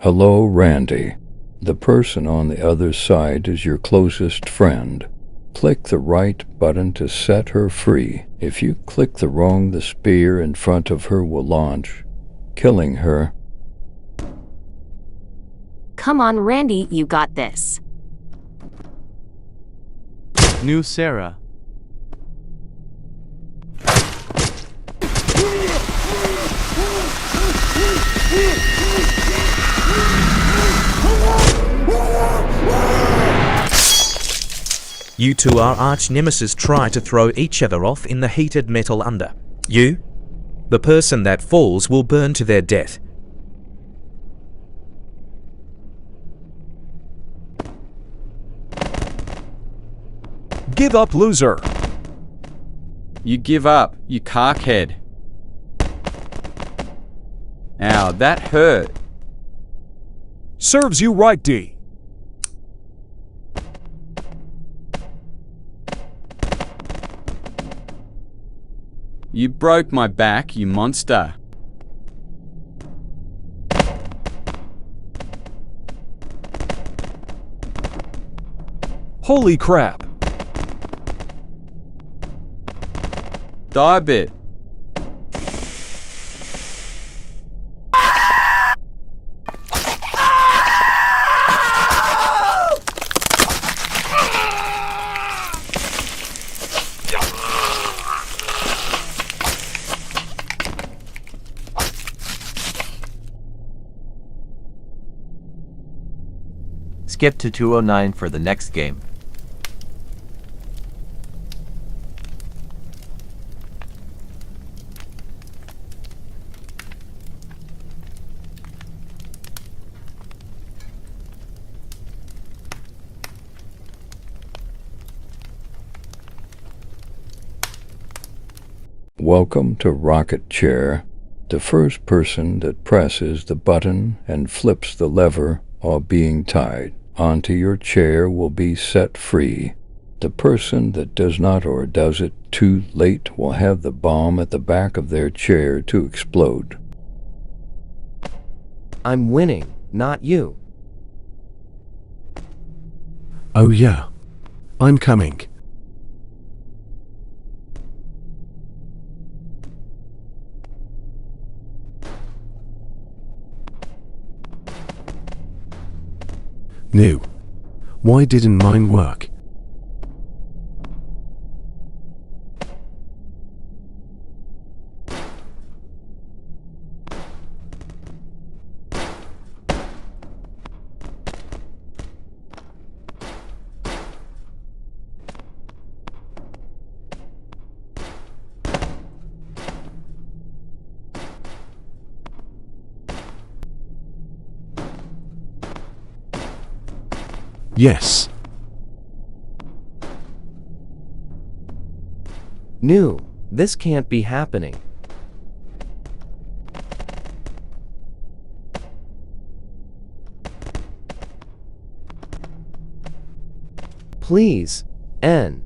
Hello, Randy. The person on the other side is your closest friend. Click the right button to set her free. If you click the wrong, the spear in front of her will launch, killing her. Come on, Randy, you got this. New Sarah. You two are arch-nemesis try to throw each other off in the heated metal under. You? The person that falls will burn to their death. Give up, loser! You give up, you cockhead. Ow, that hurt. Serves you right, D. You broke my back, you monster. Holy crap! Die a bit. Skip to 209 for the next game. Welcome to Rocket Chair. The first person that presses the button and flips the lever while being tied onto your chair will be set free. The person that does not or does it too late will have the bomb at the back of their chair to explode. I'm winning, not you. Oh yeah, I'm coming. New. Why didn't mine work? Yes. New, this can't be happening. Please, N.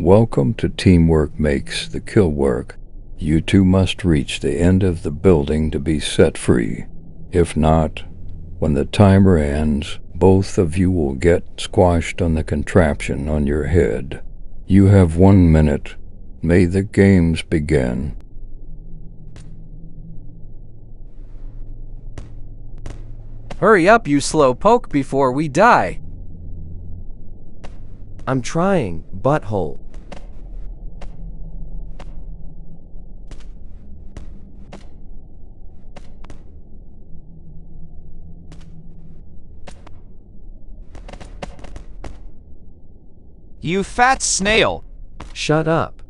Welcome to Teamwork Makes the Kill Work. You two must reach the end of the building to be set free. If not, when the timer ends, both of you will get squashed on the contraption on your head. You have 1 minute. May the games begin. Hurry up, you slow poke, before we die. I'm trying, butthole. You fat snail. Shut up.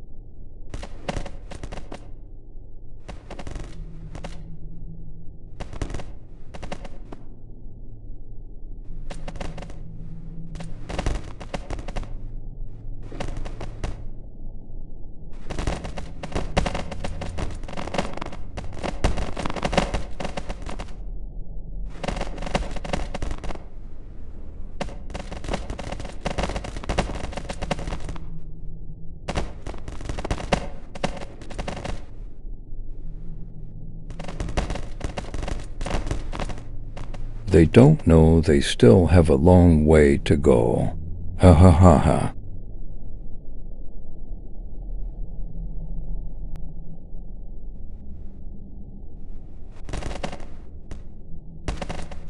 They don't know they still have a long way to go. Ha ha ha ha.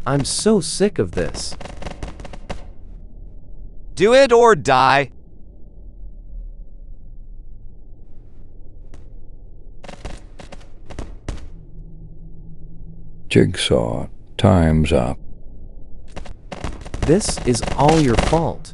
I'm so sick of this. Do it or die. Jigsaw, time's up. This is all your fault.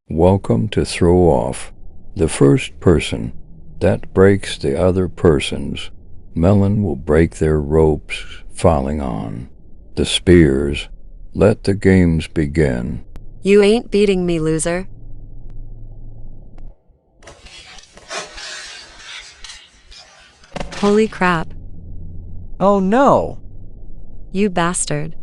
Welcome to Throw Off. The first person that breaks the other person's melon will break their ropes falling on. The spears, let the games begin. You ain't beating me, loser. Holy crap. Oh no. You bastard.